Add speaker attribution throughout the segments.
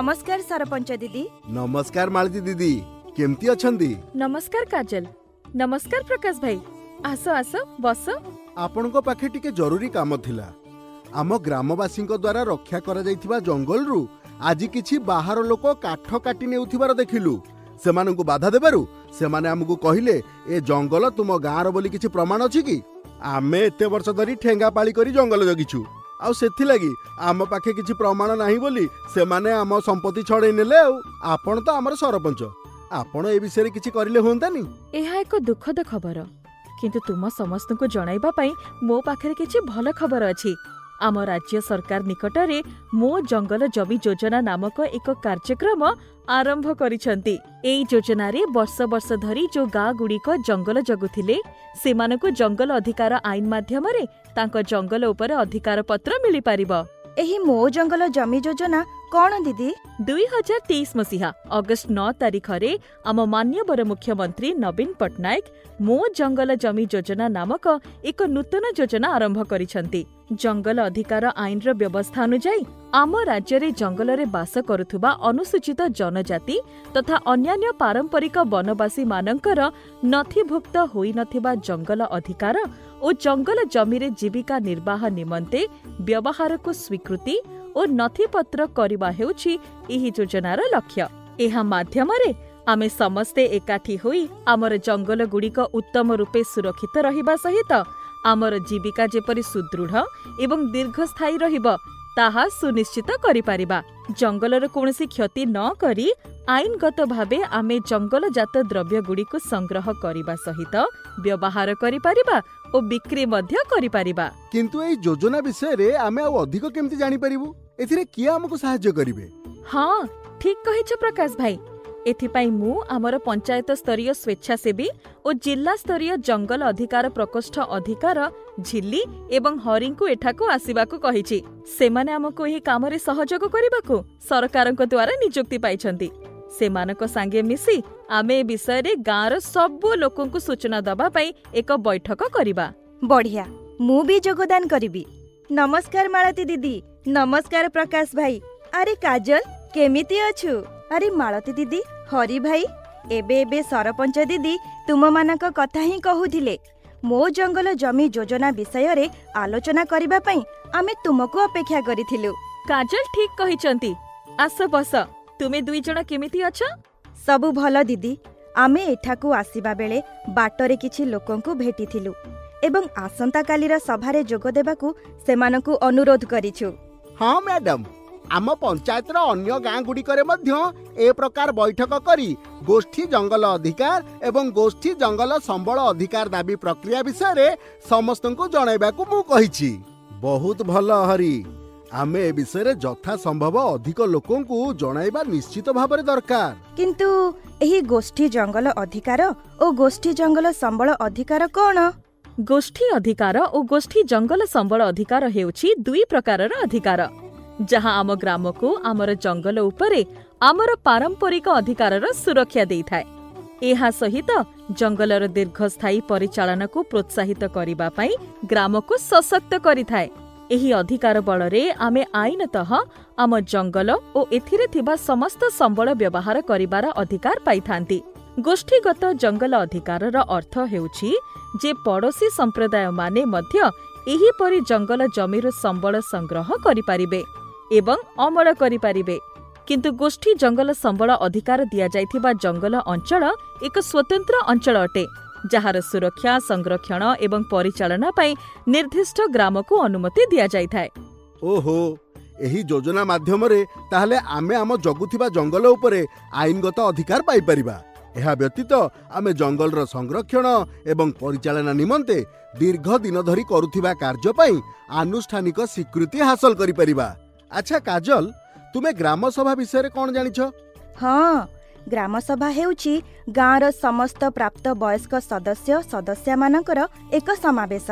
Speaker 1: नमस्कार सरपंच दीदी।
Speaker 2: नमस्कार मालती दीदी, केमती अछंदी?
Speaker 3: नमस्कार काजल। नमस्कार प्रकाश भाई। आसो आसो बस।
Speaker 2: आपनको पाखे टिके जरूरी काम थिला। आम ग्रामवासी द्वारा रक्षा करा जाइथिबा जंगल रु आज किछि बाहर लोक काठ काटी नेउथिबार देखिलु। सेमानंकु बाधा देबारु सेमाने हमकु कहिले ए जंगल तुम गाँर बोली किछि प्रमाण अछि कि? आमे एते वर्ष धरी ठेंगा पाली करी जंगल जगिछु आउ सेथि लागि आम पाखे किछि प्रमाण नाही बोली सेमाने आम संपत्ति छड़े नेले। आपण तो हमर सरपंच, आपण ए विषय किछि करिले होंतानी?
Speaker 3: एहा एक दुखद खबर, किंतु तुम समस्त को जणाइबा पई मो पाखरे किछि भल खबर अछि। आम राज्य सरकार निकटरे मो जंगल जमी योजना नामक एक कार्यक्रम आरंभ करिसंती। एई योजना रे वर्ष वर्ष धरी जो गाँ गुड़िक जंगल जगुथिले सेमानकु जंगल अधिकार आईन माध्यमरे तांको जंगल उपरे अधिकार पत्र मिली पारिबो।
Speaker 1: एही मो जंगल जमी योजना कौन दीदी?
Speaker 3: 2023 मसीहा अगस्ट 9 तारिख रे आम माननीय मुख्यमंत्री नवीन पट्टनायक मो जंगल जमी योजना नामक एक नूतन योजना आरंभ करिसंती। जंगल अधिकार आईन रो व्यवस्था अनुसार आम राज्य रे जंगल रे बास करुथुबा अनुसूचित जनजाति तथा अन्यान्य पारंपरिक वनवासी मानकर नथिभुक्त होई नथिबा जंगल अधिकार और जंगल जमी रे जीविका निर्वाह निमंते व्यवहार को स्वीकृति और नथिपत्र करबा हेउछि एही योजनार लक्ष्य। एहा माध्यमरे आमे समस्ते एकाठी होई आमर जंगल गुड़िक उत्तम रूपे सुरक्षित रहिबा सहित आमर जीविका जेपरि सुदृढ़ एवं दीर्घस्थायी रहिब ताहा सुनिश्चित करि पारिबा। जंगलर कोनोसी क्षति न करी आईनगत भावे आमे जंगलजात द्रव्य गुड़िक संग्रह करिबा सहित व्यवहार करि पारिबा और बिक्री मध्य करि पारिबा।
Speaker 2: किंतु एई योजना विषय रे आमे आ अधिक केमति जानि परिबु? एथिरे किया हमकु सहाय्य करिवे?
Speaker 3: हाँ ठीक कहिछ प्रकाश भाई। एथिपाई मु आमर पंचायत स्तरीय स्वेच्छासेवी और जिला स्तरीय जंगल अधिकार प्रकोष्ठ अधिकार झिल्ली एवं हरिंकु एठाकु आसीबाकु कहिछि। सेमाने हमकु एही कामरे सहयोग करिबाकु सरकारक द्वारा नियुक्ति पाइछंती। सेमानक संगे मिसी आमे विषय रे गाँर सब लोकंकु सूचना दबा पई एक बैठक करिबा।
Speaker 1: बढ़िया, मु भी योगदान करिबी। नमस्कार मालती दीदी। नमस्कार प्रकाश भाई। अरे काजल केमिति अछु? अरे मालती दीदी, हरि भाई एबे एबे सरपंच दीदी तुम मानक कथा ही कहूथिले। मो जंगल जमी योजना विषय रे आलोचना करिबा पई आमे तुमको अपेक्षा करिथिलु।
Speaker 3: काजल ठीक कहिचंती। आस बस। तुमे दुई जण केमिति अछ?
Speaker 1: सबु भल दीदी। आमे एठाकु आसीबा बेले बाटरे किछि लोकंकु भेटिथिलु एवं आसंता कालीर सभारे जोग देबाकू सेमानकु अनुरोध करिछु।
Speaker 2: हाँ मैडम, आम पंचायतर अन्य गाँ गुड़िकरे मध्य ए प्रकार बैठक करी गोष्ठी जंगल अधिकार एवं गोष्ठी जंगल संबल अधिकार दाबी प्रक्रिया विषय रे समस्तंकु जणाइबाकू मु कहिछि। बहुत भल हरि, आमे ए विषय रे यथा संभव अधिक लोकंकु जणाइबा निश्चित भाबरे दरकार।
Speaker 1: किंतु एही गोष्ठी जंगल अधिकार और गोष्ठी जंगल संबल अधिकार कोन?
Speaker 3: गोष्ठी अधिकार और गोष्ठी जंगल संबल अधिकार हेउछि दुई प्रकारर अधिकार जहाँ आम ग्राम को आमर जंगल उपरे आमर पारंपरिक अधिकारर सुरक्षा देइथाय। एहा सहित जंगलर दीर्घस्थायी परिचालन को प्रोत्साहित करिबा पई ग्राम को सशक्त करिथाय। एही अधिकार बलरे आमे आईनतः आम जंगल और एथिरे थिबा समस्त संबल व्यवहार करिबार अधिकार पाइथांती। गोष्ठीगत जंगल अधिकारर अर्थ हेउछि जे पड़ोसी संप्रदाय माने मध्य एही परि जंगल जमीर संबल संग्रह करि पारिबे एवं अमल करि पारिबे। किंतु गोष्ठी जंगल संबल अधिकार दिया जाइथिबा जंगल अंचल एक स्वतंत्र अंचल अटे जहार सुरक्षा संरक्षण एवं परिचालना पई निर्दिष्ट ग्राम को अनुमति दिया जाइथाय।
Speaker 2: ओहो, एही योजना माध्यमरे ताहले आमे आम जगुथिबा जंगल उपरे आईनगत अधिकार पाई परिबा। एहा व्यतीत आमे जंगलर संरक्षण एवं परिचालना निमंते दीर्घ दिन धरी करुथिबा कार्य पई आनुष्ठानिक स्वीकृति हासिल करि परिबा। अच्छा काजल, तुमे ग्राम सभा विषय रे कोन जानिछ?
Speaker 1: हाँ, ग्राम सभा हेउछि गाँर समस्त प्राप्त वयस्क सदस्य सदस्या मानकर एक समावेश।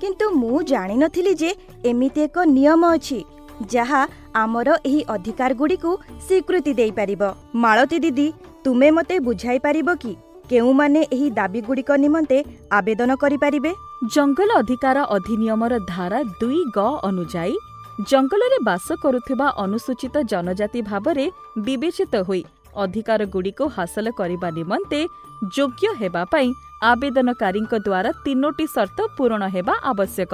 Speaker 1: किंतु मु जानि नथिली जे एमिति एक नियम अछि जहा आमर एही अधिकार गुड़िकु स्वीकृति देई परिबो। मालती दीदी, तुमे मते बुझाई पारिबो कि केउ माने एही दाबी गुड़िक निमंते आवेदन करि पारिबे?
Speaker 3: जंगल अधिकार अधिनियमर धारा 2 ग अनुजाई जंगलरे बास करुथिबा अनुसूचित जनजाति भाबरे विवेचित होई अधिकार गुड़िको हासिल करबा निमंते योग्य हेबा पई आवेदनकारीଙ୍କ द्वारा 3टी शर्त पूर्ण हेबा आवश्यक।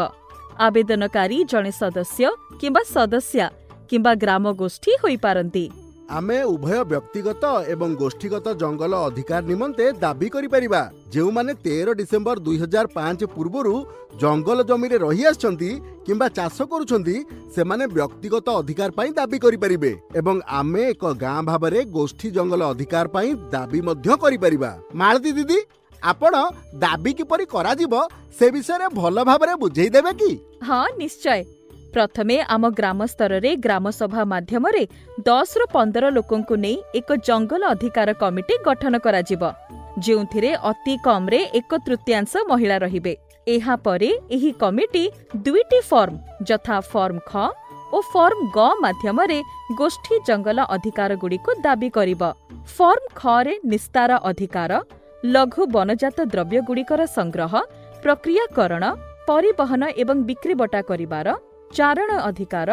Speaker 3: आवेदनकारी जणे सदस्य किंबा सदस्या किंबा ग्राम गोष्ठी होई पारंती।
Speaker 2: आमे उभय व्यक्तिगत एवं गोष्ठीगत जंगल अधिकार निमंते दाबी करि परिबा। जेउ माने 13 डिसेंबर 2005 पूर्वरु जंगल जमी रे रही आछंती किंबा चाष करूछंती से माने व्यक्तिगत अधिकार पाई दाबी करि परिबे एवं आमे एक गां भाबरे गोष्ठी जंगल अधिकार पाई दाबी मध्य करि परिबा। मालती दीदी आपण दाबी किपरि करा जिवो से विषय रे भल भाबरे बुझेई देबे कि?
Speaker 3: हाँ निश्चय। प्रथमे आम ग्राम स्तर रे ग्राम सभा माध्यम रे 10 रु 15 लोकंकु नै एक जंगल अधिकार कमिटी गठन करा जिवो जेउथिरे अति कम रे 1/3 महिला रहिबे। एहा परे एही कमिटी 2टी फॉर्म जथा फॉर्म ख और फॉर्म ग माध्यम रे गोष्ठी जंगल अधिकार गुडी को दाबी करिबो। फॉर्म ख रे निस्तार अधिकार, लघु वनजात द्रव्य गुड़िकर संग्रह, प्रक्रियाकरण, परिवहन एवं बिक्री बटा करिबार, चारण अधिकार,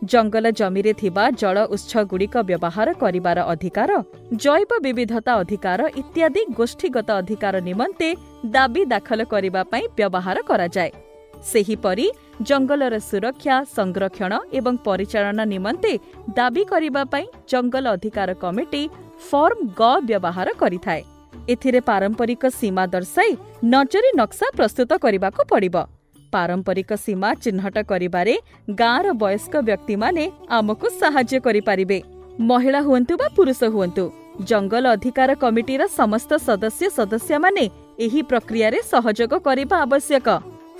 Speaker 3: जंगल जमी रे थिबा जल उत्स गुड़िक व्यवहार करिबार अधिकार, जैव विविधता अधिकार इत्यादि गोष्ठीगत अधिकार निमंते दाबी दाखल करिबा पई व्यवहार करा जाय। सेहीपरि जंगलर सुरक्षा, संरक्षण एवं परिचालना निमंते दाबी करिबा पई जंगल अधिकार कमिटी फॉर्म ग व्यवहार करिथाय। एथिरे पारंपरिक सीमा दर्शाई नजरी नक्शा प्रस्तुत करिबाको पड़िबो। पारंपरिक सीमा चिन्हट करिबारे गाँर वयस्क व्यक्ति माने आमको सहाय्य करि पारिबे। महिला हुअन्तु बा पुरुष हुअन्तु, जंगल अधिकार कमिटीर समस्त सदस्य सदस्य माने एही प्रक्रिया रे सहयोग करिबा आवश्यक।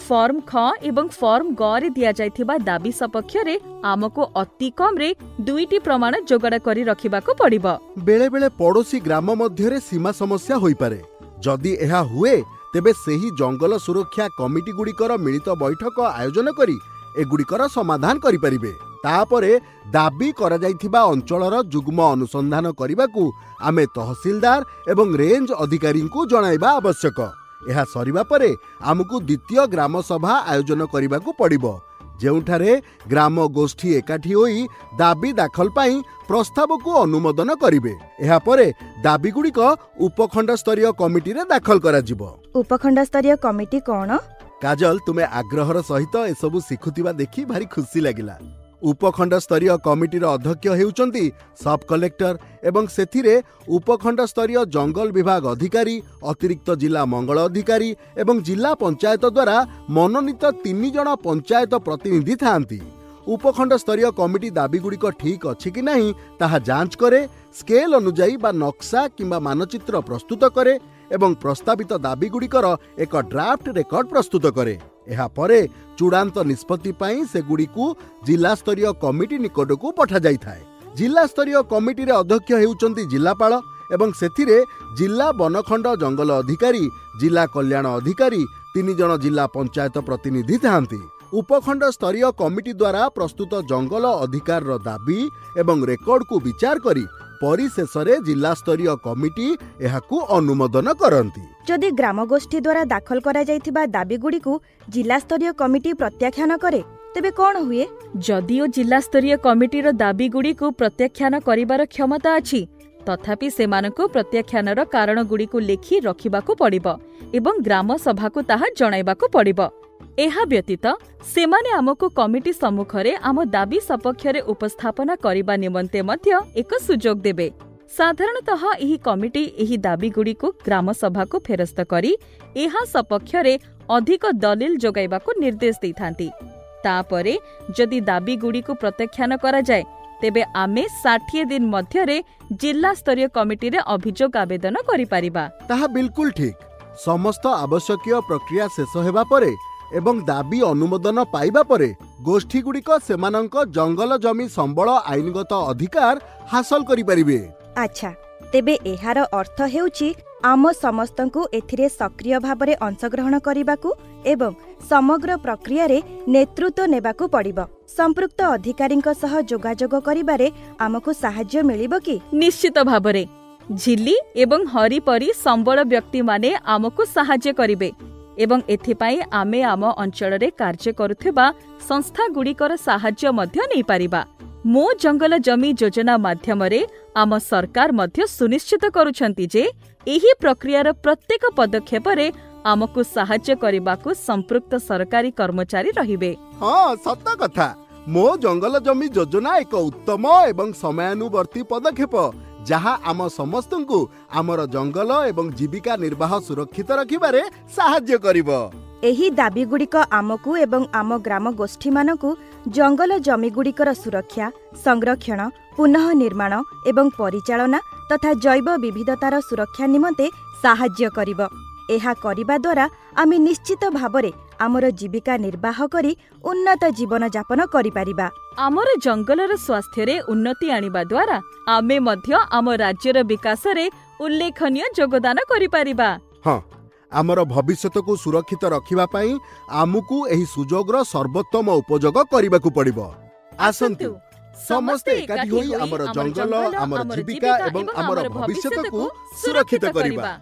Speaker 3: फॉर्म ख एवं फॉर्म ग रे दिया जायथिबा दाबी सपक्ष रे आमको अति कम रे 2टी प्रमाण जोगड़ करी रखिबाको पड़िबो।
Speaker 2: बेले बेले पड़ोसी ग्राम मध्य रे सीमा समस्या होई पारे। जदि एहा हुए तेबे सेही जंगल सुरक्षा कमिटी गुड़िकर मिलित बैठक आयोजन करी एगुड़िकर समाधान करि परिबे। तापरे दाबी करा जायथिबा अंचलर जुग्म अनुसंधान करिबाकू आमे तहसीलदार एवं रेंज अधिकारी को जणाइबा आवश्यक। एहा सरिबा परे आमको द्वितीय ग्राम सभा आयोजन करिबाकू पड़िबो, जेउठारे ग्राम गोष्ठी एकाठी होई दाबी दाखल पाई प्रस्ताव को अनुमोदन करिवे। एहा परे दाबी गुड़िक उपखंड स्तरीय कमिटी रे दाखल करा जिवो।
Speaker 1: उपखंड स्तरीय कमिटी कौन?
Speaker 2: काजल, तुमे आग्रहर सहित एसबु शिखुतिबा देखि भारी खुशी लागिला। उपखंड स्तरीय कमिटीर अध्यक्ष हेउचंती सब कलेक्टर एवं सेथिरे उपखंड स्तरीय जंगल विभाग अधिकारी, अतिरिक्त जिला मंगल अधिकारी एवं जिला पंचायत द्वारा मनोनीत 3 जण पंचायत प्रतिनिधि थांती। उपखंड स्तरीय कमिटी दाबी गुड़िक ठीक अछि कि नहीं ताहा जांच करे, स्केल अनुजाई बा नक्शा किंबा मानचित्र प्रस्तुत करे एवं प्रस्तावित दाबी गुड़िकर एक ड्राफ्ट रेकर्ड प्रस्तुत करे। एहा परे चूड़ांत निष्पत्ति पाई से गुड़िकू जिला स्तरीय कमिटी निकटकू पठा जाई थाए। जिला स्तरीय कमिटी रे अध्यक्ष हेउचंती जिलापाल एवं सेथिरे जिला वनखंड जंगल अधिकारी, जिला कल्याण अधिकारी, 3 जण जिला पंचायत प्रतिनिधि थांती। उपखंड स्तरीय कमिटी द्वारा प्रस्तुत जंगल अधिकार दाबी एवं रेकर्ड को विचार करी परिशेष जिला स्तरीय कमिटी एहाकू अनुमोदन करंती।
Speaker 1: जदि ग्राम गोष्ठी द्वारा दाखल करा जायथिबा दाबी गुड़िकू जिला स्तरीय कमिटी प्रत्याख्यान करे तेबे कौन हुए?
Speaker 3: जदिओ जिला स्तरीय कमिटीर दाबी गुड़िकू प्रत्याख्यान करिबार क्षमता अछि, तथापि सेमानकू प्रत्याख्यानर कारण गुड़िकू लेखि रखिबाकू पड़िबो एवं ग्राम सभाकू ताहा जणाइबाकू पड़िबो। एहा व्यतीत सेमाने आमको कमिटी सम्मुखरे आम दाबी सपक्षरे उपस्थापना करिबा निमंते मध्य एक सुजोग देबे। साधारणतः एही कमिटी एही दाबी गुड़िकू ग्राम सभाकू फेरस्त करी एहा सपक्षरे अधिक दलिल जोगाइबाकू निर्देश दैथांती। तापरे जदि दाबी गुड़िकू प्रत्याख्यान करा जाय तेबे आमे 60 दिन मध्यरे जिला स्तरीय कमिटी रे अभियोग आवेदन करि पारिबा।
Speaker 2: ताहा बिल्कुल ठीक। समस्त आवश्यकीय प्रक्रिया शेष हेबा परे एवं दाबी अनुमोदन पाइबा परे गोष्ठी गुड़िक सेमानंक जंगल जमी संबल आईनगत अधिकार हासिल करि परिबे।
Speaker 1: अच्छा, तेबे एहार अर्थ हेउची आम समस्तंकु एथिरे सक्रिय भाबरे अंशग्रहण करिबाकू एवं समग्र प्रक्रिया रे नेतृत्व नेबाकू पड़िबो। संपृक्त अधिकारींक सह जोगाजोग करिबारे आमको सहाय्य मिलिबो कि?
Speaker 3: निश्चित भाबरे झिल्ली एवं हरि परी संबल व्यक्ति माने आमको सहाय्य करिबे एवं एथिपाई आमे आम अंचल कार्य करुथिबा संस्थागुड़िकर साहाय्य मध्य नहीं पारिबा। मो जंगल जमी योजना माध्यमरे आम सरकार मध्य सुनिश्चित करुछंती जे एही प्रक्रियार प्रत्येक पदक्षेपरे आमको साहाय्य करबाकू संपृक्त सरकारी कर्मचारी रहिबे।
Speaker 2: हाँ सत कथा। मो जंगल जमी योजना एक उत्तम एवं समयानुवर्ती पदक्षेप जहा आम समस्तंकु आमर जंगल एवं जीविका निर्वाह सुरक्षित रखिबारे साहाय्य करिवो।
Speaker 1: एही दाबी गुड़िक आमकू एवं आम ग्राम गोष्ठी मानकू जंगल जमी गुड़िकर सुरक्षा, संरक्षण, पुनः निर्माण एवं परिचालना तथा जैव विविधतार सुरक्षा निमंते साहाय्य करिवो। एहा करिबा द्वारा आमे निश्चित भावरे आमर जीविका निर्वाह करी उन्नत जीवन यापन करि पारिबा।
Speaker 3: आमर जंगलर स्वास्थ्य रे उन्नति आनिबा द्वारा आमे मध्य आम राज्यर विकास रे उल्लेखनीय योगदान करि पारिबा।
Speaker 2: हाँ, आमर भविष्यत को सुरक्षित रखिबा पई आमुकु एही सुजोगर सर्वोत्तम उपयोग करिबाकू पड़िबो। आसंतु समस्ते एकाठी होई आमर जंगल, आमर जीविका एवं आमर भविष्यत को सुरक्षित करिबा।